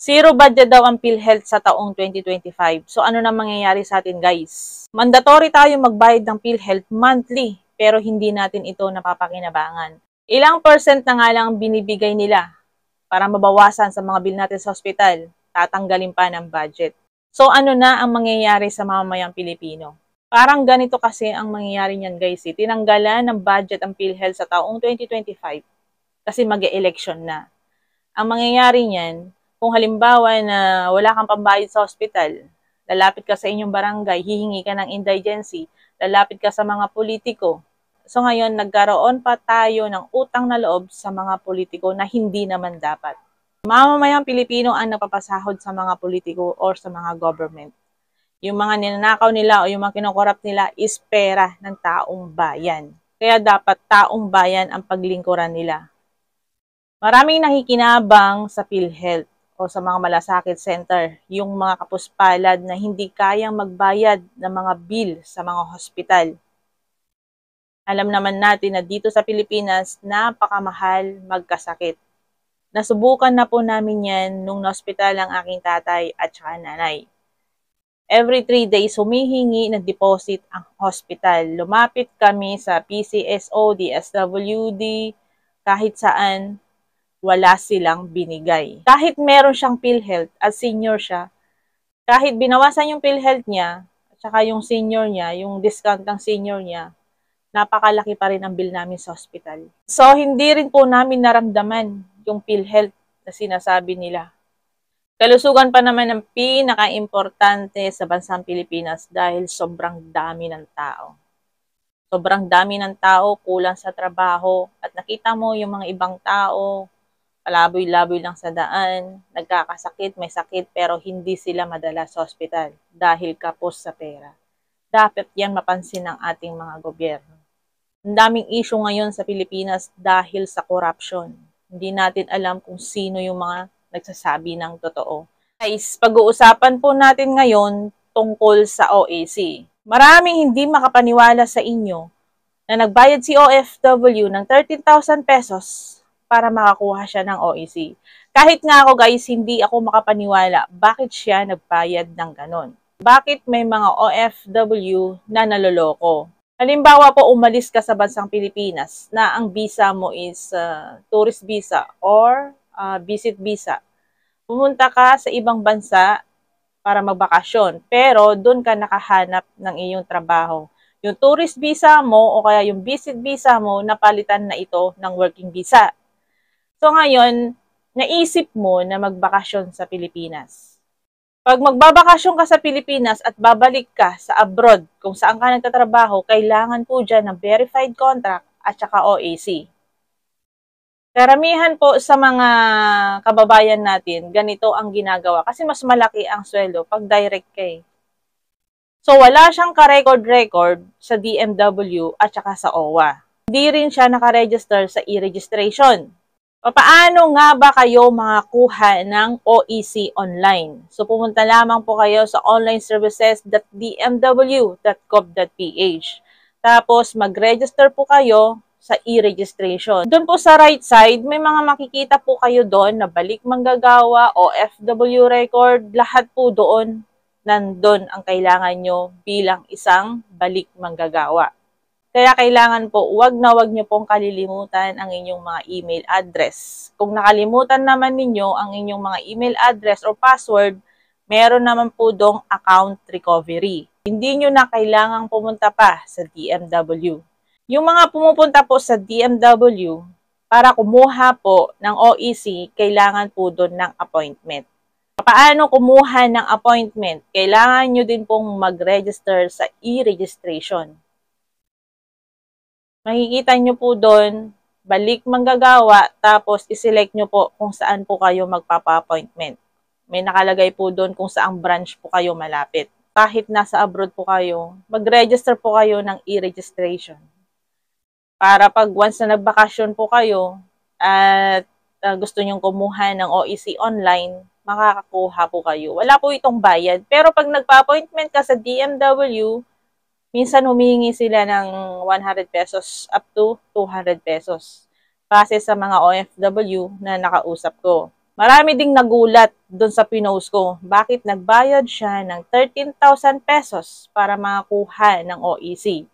Zero budget daw ang PhilHealth sa taong 2025. So ano na mangyayari sa atin, guys? Mandatory tayo magbayad ng PhilHealth monthly, pero hindi natin ito napapakinabangan. Ilang percent na nga lang binibigay nila para mabawasan sa mga bill natin sa hospital, tatanggalin pa ng budget. So ano na ang mangyayari sa mamamayang Pilipino? Parang ganito kasi ang mangyayari niyan, guys. Tinanggalan ng budget ang PhilHealth sa taong 2025 kasi mag-e-election na. Ang mangyayari niyan, kung halimbawa na wala kang pambayad sa hospital, lalapit ka sa inyong barangay, hihingi ka ng indigency, lalapit ka sa mga politiko. So ngayon, nagkaroon pa tayo ng utang na loob sa mga politiko na hindi naman dapat. Mamamayang Pilipino ang napapasahod sa mga politiko or sa mga government. Yung mga ninanakaw nila o yung mga kinokorrupt nila is pera ng taong bayan. Kaya dapat taong bayan ang paglingkuran nila. Maraming nakikinabang sa PhilHealth o sa mga malasakit center, yung mga kapuspalad na hindi kayang magbayad ng mga bill sa mga hospital. Alam naman natin na dito sa Pilipinas, napakamahal magkasakit. Nasubukan na po namin yan nung na-hospital ang aking tatay at saka nanay. Every 3 days, humihingi ng deposit ang hospital. Lumapit kami sa PCSO, DSWD, kahit saan, wala silang binigay. Kahit meron siyang PhilHealth at senior siya, kahit binawasan yung PhilHealth niya, at saka yung senior niya, yung discount ng senior niya, napakalaki pa rin ang bill namin sa hospital. So, hindi rin po namin naramdaman yung PhilHealth na sinasabi nila. Kalusugan pa naman ang pinaka-importante sa bansang Pilipinas dahil sobrang dami ng tao. Sobrang dami ng tao, kulang sa trabaho, at nakita mo yung mga ibang tao, palaboy-laboy lang sa daan, nagkakasakit, may sakit, pero hindi sila madala sa ospital dahil kapos sa pera. Dapat yan mapansin ng ating mga gobyerno. Ang daming issue ngayon sa Pilipinas dahil sa corruption. Hindi natin alam kung sino yung mga nagsasabi ng totoo. Guys, pag-uusapan po natin ngayon tungkol sa OAC. Maraming hindi makapaniwala sa inyo na nagbayad si OFW ng 13,000 pesos para makakuha siya ng OAC. Kahit nga ako, guys, hindi ako makapaniwala bakit siya nagbayad ng ganon. Bakit may mga OFW na naloloko? Halimbawa po, umalis ka sa bansang Pilipinas na ang visa mo is tourist visa or visit visa. Pumunta ka sa ibang bansa para magbakasyon, pero doon ka nakahanap ng iyong trabaho. Yung tourist visa mo o kaya yung visit visa mo, napalitan na ito ng working visa. So ngayon, naisip mo na magbakasyon sa Pilipinas. Pag magbabakasyon ka sa Pilipinas at babalik ka sa abroad kung saan ka nagtatrabaho, kailangan po dyan ng verified contract at saka OAC. Karamihan po sa mga kababayan natin, ganito ang ginagawa kasi mas malaki ang sweldo pag direct ka. So wala siyang ka-record sa DMW at saka sa OWA. Hindi rin siya nakaregister sa e-registration. Paano nga ba kayo makakuha ng OEC online? So pumunta lamang po kayo sa onlineservices.dmw.gov.ph. Tapos mag-register po kayo sa e-registration. Doon po sa right side, may mga makikita po kayo doon na balik manggagawa, OFW record, lahat po doon nandun ang kailangan nyo bilang isang balik manggagawa. Kaya kailangan po, wag nyo pong kalilimutan ang inyong mga email address. Kung nakalimutan naman ninyo ang inyong mga email address or password, meron naman po dong account recovery. Hindi nyo na kailangang pumunta pa sa DMW. Yung mga pumupunta po sa DMW, para kumuha po ng OEC, kailangan po doon ng appointment. Paano kumuha ng appointment? Kailangan nyo din pong mag-register sa e-registration. Makikita nyo po doon, balik manggagawa, tapos iselect nyo po kung saan po kayo magpapa-appointment. May nakalagay po doon kung saang branch po kayo malapit. Kahit nasa abroad po kayo, mag-register po kayo ng e-registration. Para pag once na nagbakasyon po kayo at gusto nyong kumuha ng OEC online, makakakuha po kayo. Wala po itong bayad. Pero pag nagpa-appointment ka sa DMW, minsan humihingi sila ng 100 pesos up to 200 pesos. Base sa mga OFW na nakausap ko. Marami ding nagulat doon sa pinost ko. Bakit nagbayad siya ng 13,000 pesos para makakuha ng OEC?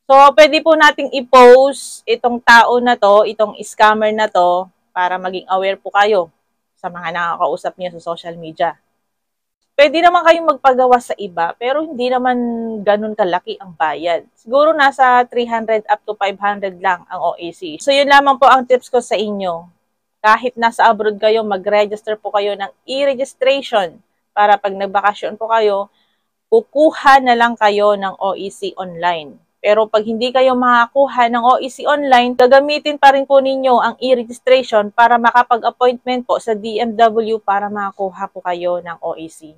So, pwede po nating i-post itong tao na to, itong scammer na to, para maging aware po kayo sa mga nakakausap niyo sa social media. Pwede naman kayong magpagawa sa iba, pero hindi naman ganun kalaki ang bayad. Siguro nasa 300 up to 500 lang ang OEC. So, yun lamang po ang tips ko sa inyo. Kahit nasa abroad kayo, mag-register po kayo ng e-registration para pag nagbakasyon po kayo, kukuha na lang kayo ng OEC online. Pero pag hindi kayo makakuha ng OEC online, gagamitin pa rin po ninyo ang e-registration para makapag-appointment po sa DMW para makakuha po kayo ng OEC.